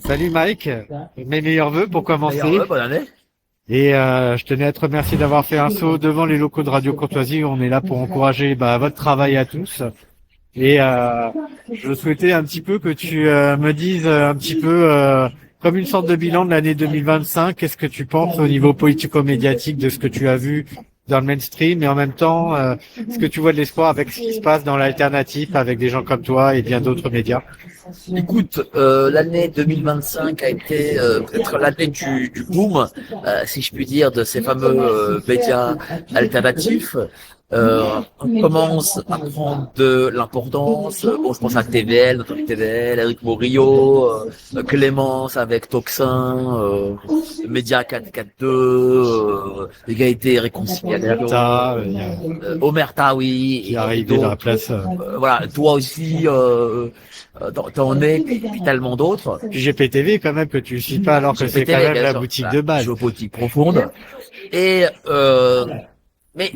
Salut Mike, mes meilleurs vœux pour D'ailleurs, commencer. ouais, bonne année. Et je tenais à te remercier d'avoir fait un saut devant les locaux de Radio Courtoisie. On est là pour encourager votre travail à tous. Et je souhaitais un petit peu que tu me dises un petit peu comme une sorte de bilan de l'année 2025. Qu'est-ce que tu penses au niveau politico-médiatique de ce que tu as vu dans le mainstream et en même temps ce que tu vois de l'espoir avec ce qui se passe dans l'alternative avec des gens comme toi et bien d'autres médias. Écoute, l'année 2025 a été peut-être l'année du boom, si je puis dire, de ces fameux médias alternatifs. On commence à prendre de l'importance. Bon, je pense à TVL, notre TVL, Eric Morillo, Clémence avec Toxin, Média 442, Égalité et Réconciliation, Omerta, Omerta, oui, qui est et arrivé dans la d'autres. place. Voilà, toi aussi, t'en es, puis tellement d'autres. Puis GPTV quand même que tu cites pas alors que c'est quand GPTV, même bien la sûr, boutique la de base. géopolitique profonde. Et mais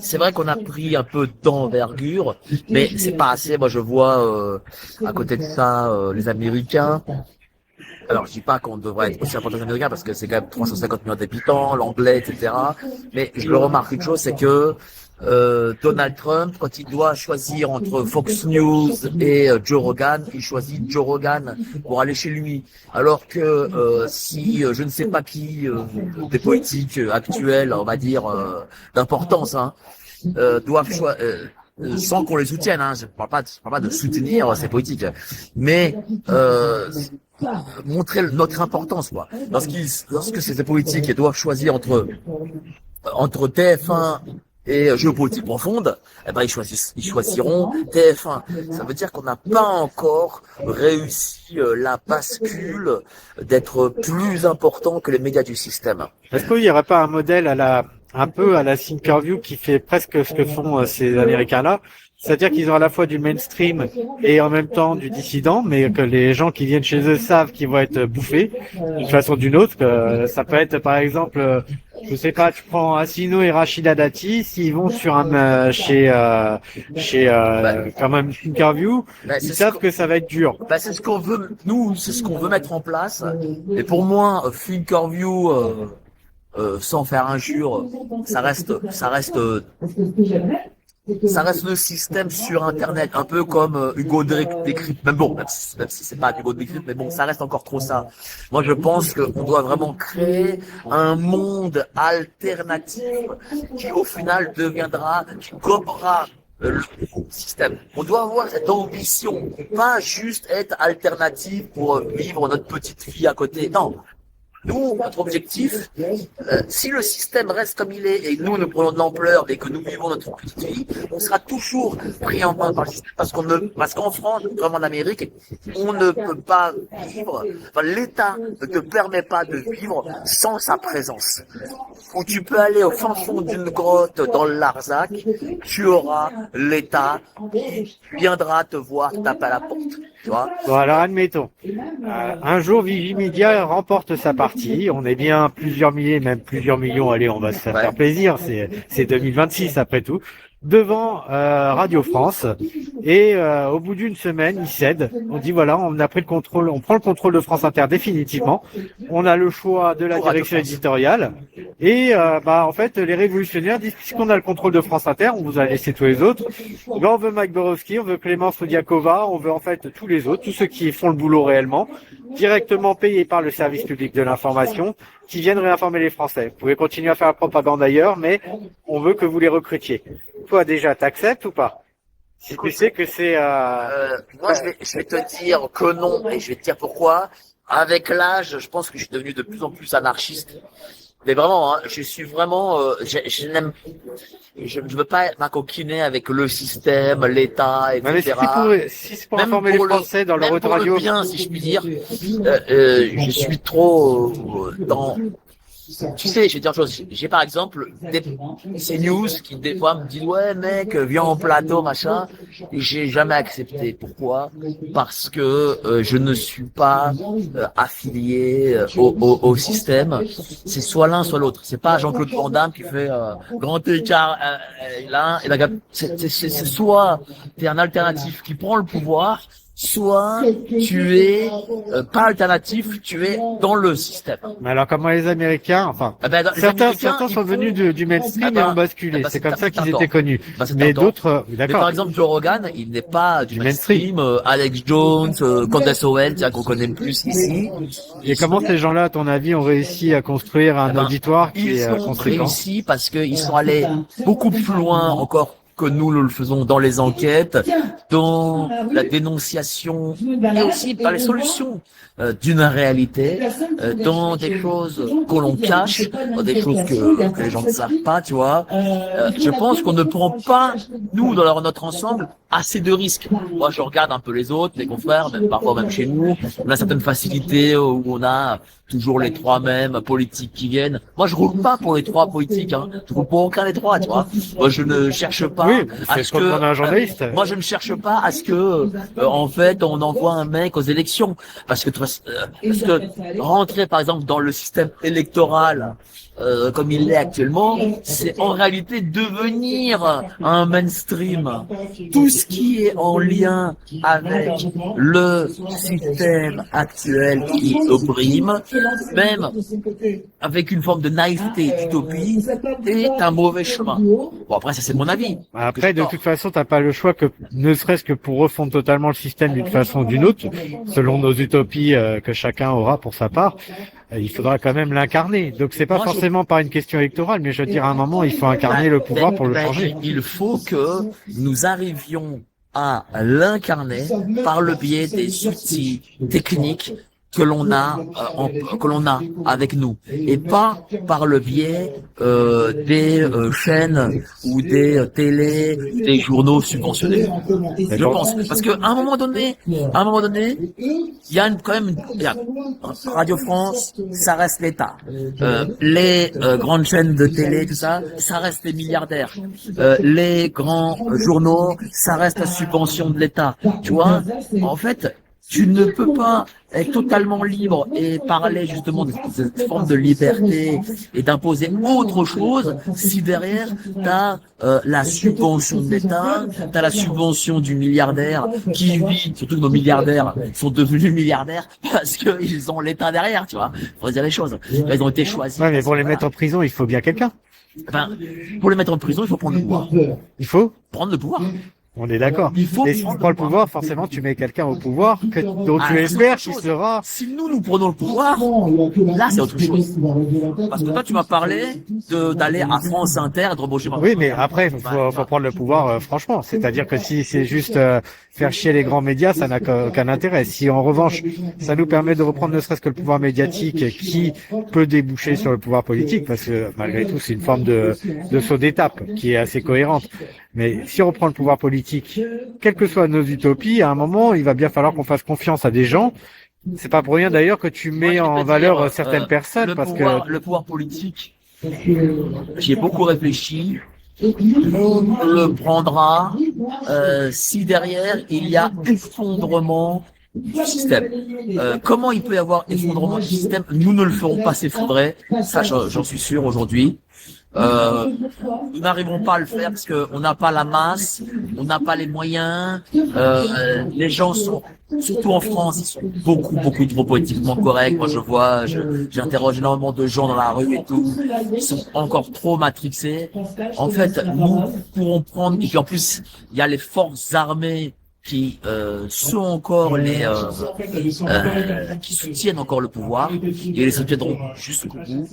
c'est vrai qu'on a pris un peu d'envergure, mais c'est pas assez. Moi, je vois à côté de ça les Américains. Alors, je dis pas qu'on devrait être aussi important que les Américains parce que c'est quand même 350 millions d'habitants, l'anglais, etc. Mais je le remarque une chose, c'est que Donald Trump, quand il doit choisir entre Fox News et Joe Rogan, il choisit Joe Rogan pour aller chez lui. Alors que si je ne sais pas qui des politiques actuels, on va dire d'importance, hein, doivent choisir. Sans qu'on les soutienne, hein, je parle pas de soutenir ces politiques, mais montrer notre importance, quoi. Lorsque ces politiques doivent choisir entre TF1 et géopolitique profonde, eh ben ils choisiront TF1. Ça veut dire qu'on n'a pas encore réussi la bascule d'être plus important que les médias du système. Est-ce qu'il n'y aurait pas un modèle un peu à la Thinkerview qui fait presque ce que font ces Américains-là? C'est-à-dire qu'ils ont à la fois du mainstream et en même temps du dissident, mais que les gens qui viennent chez eux savent qu'ils vont être bouffés d'une façon ou d'une autre. Que ça peut être par exemple, je sais pas, tu prends Assino et Rachida Dati, s'ils vont sur chez Bah, quand même Thinkerview, ils c'est ce savent que ça va être dur. c'est ce qu'on veut, nous, c'est ce qu'on veut mettre en place. Et pour moi, Thinkerview, sans faire injure, ça reste le système sur Internet, un peu comme Hugo Décrypte. Même bon, même si c'est pas Hugo Décrypte, mais bon, ça reste encore trop ça. Moi, je pense qu'on doit vraiment créer un monde alternatif qui, au final, qui copera le système. On doit avoir cette ambition, pas juste être alternatif pour vivre notre petite vie à côté. Non, nous, notre objectif, si le système reste comme il est et nous prenons de l'ampleur et que nous vivons notre petite vie, on sera toujours pris en main par le système parce qu'en France, comme en Amérique, on ne peut pas vivre, enfin, l'État ne te permet pas de vivre sans sa présence. Où tu peux aller au fin fond d'une grotte dans le Larzac, tu auras l'État qui viendra te voir taper à la porte. Tu vois? Bon, alors admettons, un jour Vigimedia remporte sa partie, on est bien plusieurs milliers, même plusieurs millions, allez, on va se faire plaisir, c'est 2026 après tout, devant Radio France, et au bout d'une semaine, ils cèdent, on dit voilà, on a pris le contrôle, on prend le contrôle de France Inter définitivement, on a le choix de la direction éditoriale, et en fait, les révolutionnaires disent puisqu'on a le contrôle de France Inter, on vous a laissé tous les autres, ben, on veut Mike Borowski, on veut Clémence Odiakova, on veut en fait tous les autres, tous ceux qui font le boulot réellement, directement payés par le service public de l'information, qui viennent réinformer les Français. Vous pouvez continuer à faire la propagande ailleurs, mais on veut que vous les recrutiez. Toi déjà, t'acceptes ou pas? Si tu sais que c'est... Moi, je vais te dire que non, et je vais te dire pourquoi. Avec l'âge, je pense que je suis devenu de plus en plus anarchiste. Mais vraiment, hein, je suis vraiment, je ne veux pas m'acoquiner avec le système, l'État, mais etc. si c'est pour informer les Français dans leur Même autre pour radio... le bien, si je puis dire, je suis trop dans. Tu sais, je vais te dire une chose. J'ai par exemple ces news qui des fois me disent ouais mec viens en plateau machin. Et j'ai jamais accepté. Pourquoi? Parce que je ne suis pas affilié au système. C'est soit l'un soit l'autre. C'est pas Jean-Claude Van Damme qui fait grand écart l'un et la c'est soit t'es un alternatif qui prend le pouvoir soit tu es pas alternatif, tu es dans le système. Mais alors comment les Américains, enfin, certains sont venus du mainstream et ont basculé. C'est comme ça qu'ils étaient connus. Mais d'autres, mais d'accord. par exemple, Joe Rogan, il n'est pas du mainstream. Alex Jones, Candace Owens, qu'on connaît plus ici. Et comment ces gens-là, à ton avis, ont réussi à construire un auditoire qui est conséquent? Ils ont réussi parce qu'ils sont allés beaucoup plus loin encore que nous le faisons dans les enquêtes, dans la dénonciation et aussi dans les solutions d'une réalité, dans des choses que l'on cache, dans des choses que les gens ne savent pas, tu vois. Je pense qu'on ne prend pas, nous, dans notre ensemble, assez de risques. Moi, je regarde un peu les autres, les confrères, même parfois même chez nous, on a certaines facilités où on a toujours les trois mêmes politiques qui viennent. Moi, je roule pas pour les trois politiques, hein. Je roule pour aucun des trois, tu vois. Moi, je ne cherche pas à ce que un journaliste. Moi, je ne cherche pas à ce que, en fait, on envoie un mec aux élections, parce que rentrer, par exemple, dans le système électoral comme il l'est actuellement, c'est en réalité devenir un mainstream. Tout ce qui est en lien avec le système actuel qui opprime, même avec une forme de naïveté, d'utopie, est un mauvais chemin. Bon, après, ça c'est mon avis. Après, de toute façon, t'as pas le choix que, ne serait-ce que pour refondre totalement le système d'une façon ou d'une autre, selon nos utopies que chacun aura pour sa part, il faudra quand même l'incarner. Donc c'est pas forcément par une question électorale, mais je veux dire, à un moment, il faut incarner le pouvoir pour le changer. Il faut que nous arrivions à l'incarner par le biais des outils techniques que l'on a avec nous, et pas par le biais des chaînes ou des télés, des journaux subventionnés. Je pense, parce que à un moment donné, il y a quand même Radio France, ça reste l'État. Les grandes chaînes de télé, tout ça, ça reste les milliardaires. Les grands journaux, ça reste la subvention de l'État. Tu vois, en fait, tu ne peux pas être totalement libre et parler justement de cette forme de liberté et d'imposer autre chose si derrière t'as la subvention de l'État, t'as la subvention du milliardaire qui vit, surtout que nos milliardaires sont devenus milliardaires parce qu'ils ont l'État derrière, tu vois. Faut dire les choses. Ils ont été choisis. Ouais, mais pour les mettre en prison, il faut bien quelqu'un. Enfin, pour les mettre en prison, il faut prendre le pouvoir. Il faut prendre le pouvoir. On est d'accord. Et si tu prends le pouvoir, forcément, tu mets quelqu'un au pouvoir dont tu espères qu'il sera. Si nous prenons le pouvoir, là, c'est autre chose. Parce que toi, tu m'as parlé d'aller à France Inter et de rebaucher. Oui, mais après, faut prendre le pouvoir, franchement. C'est-à-dire que si c'est juste faire chier les grands médias, ça n'a aucun intérêt. Si en revanche, ça nous permet de reprendre ne serait-ce que le pouvoir médiatique qui peut déboucher sur le pouvoir politique, parce que malgré tout, c'est une forme de saut d'étape qui est assez cohérente. Mais si on reprend le pouvoir politique, quelles que soient nos utopies, à un moment, il va bien falloir qu'on fasse confiance à des gens. C'est pas pour rien d'ailleurs que tu mets en valeur certaines personnes, le pouvoir politique, j'y ai beaucoup réfléchi. On le prendra si derrière il y a effondrement du système. Comment il peut y avoir effondrement du système? Nous ne le ferons pas s'effondrer, ça j'en suis sûr aujourd'hui. Nous n'arriverons pas à le faire parce que on n'a pas la masse, on n'a pas les moyens. Les gens sont, surtout en France, ils sont beaucoup trop politiquement corrects. Moi, j'interroge énormément de gens dans la rue et tout. Ils sont encore trop matrixés. En fait, nous pourrons prendre, et puis en plus, il y a les forces armées qui sont encore qui soutiennent encore le pouvoir et les soutiendront jusqu'au bout.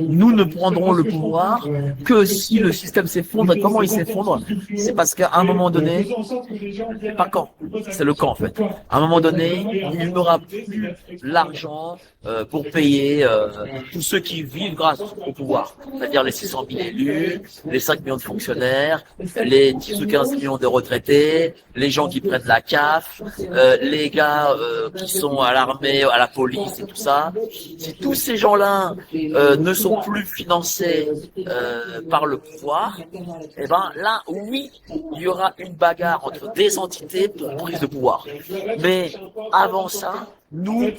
Nous ne prendrons le pouvoir que si le système s'effondre. Et comment il s'effondre? C'est parce qu'à un moment donné, c'est pas quand, c'est le quand en fait. À un moment donné, il n'aura plus l'argent pour payer tous ceux qui vivent grâce au pouvoir, c'est-à-dire les 600 000 élus, les 5 millions de fonctionnaires, les 10 ou 15 millions de retraités, les gens qui prennent la CAF, les gars qui sont à l'armée, à la police et tout ça. Si tous ces gens-là ne sont plus financés par le pouvoir, eh ben là, oui, il y aura une bagarre entre des entités pour prise de pouvoir. Mais avant ça, nous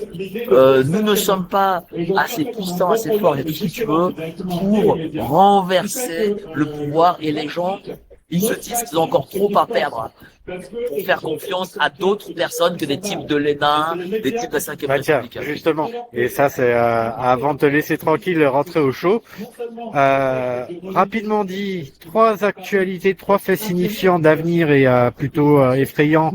ne sommes pas assez puissants, assez forts, et tout ce que tu veux, pour renverser le pouvoir, et les gens ils se disent qu'ils ont encore trop à perdre pour faire confiance à d'autres personnes que des types de l'ENA, des types de la 5e Bah tiens, République. justement, et ça c'est avant de te laisser tranquille, rentrer au chaud. Rapidement dit, 3 actualités, 3 faits signifiants d'avenir et plutôt effrayants.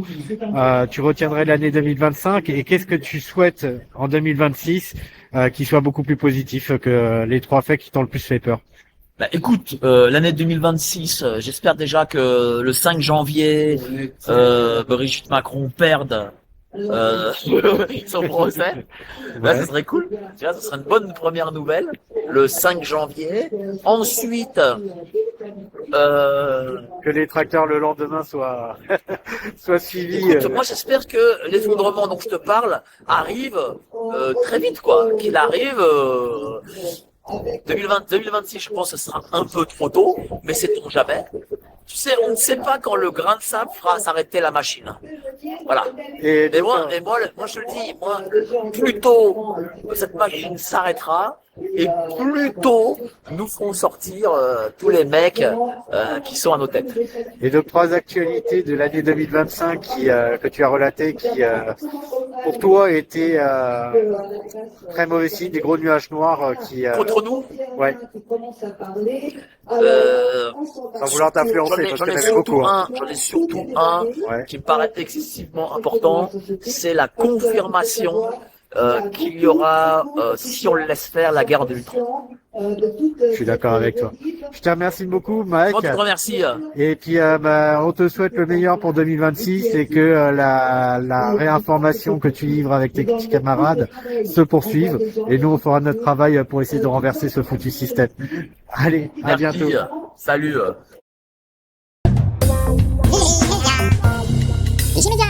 Tu retiendrais l'année 2025 et qu'est-ce que tu souhaites en 2026 qui soit beaucoup plus positif que les 3 faits qui t'ont le plus fait peur? Bah, écoute, l'année 2026, j'espère déjà que le 5 janvier, Brigitte Macron perde son procès. Là, Ouais. ce serait cool. Tu vois, ce serait une bonne première nouvelle. Le 5 janvier. Ensuite, Que les tracteurs le lendemain soient soient suivis. écoute, moi j'espère que l'effondrement dont je te parle arrive très vite, quoi. Qu'il arrive 2026, je pense que ce sera un peu trop tôt, mais sait-on jamais. Tu sais, on ne sait pas quand le grain de sable fera s'arrêter la machine. Voilà. Et Mais donc, moi, je le dis, moi, plus tôt cette machine s'arrêtera, et plus tôt nous ferons sortir tous les mecs qui sont à nos têtes. et donc 3 actualités de l'année 2025 que tu as relatées qui pour toi étaient très mauvais signe, des gros nuages noirs Contre nous, ouais, euh, sans vouloir t'influencer parce j'en qu'il y ai en avait beaucoup. Hein. j'en ai surtout un Ouais. qui me paraît excessivement important, c'est la confirmation qu'il y aura, si on le laisse faire, la guerre de l'Ultron. Je suis d'accord avec toi. Je te remercie beaucoup, Mike. Moi, je te remercie. Et puis, on te souhaite le meilleur pour 2026 et que la réinformation que tu livres avec tes petits camarades se poursuive. Et nous, on fera notre travail pour essayer de renverser ce foutu système. Allez, à Merci. bientôt. Salut. Média.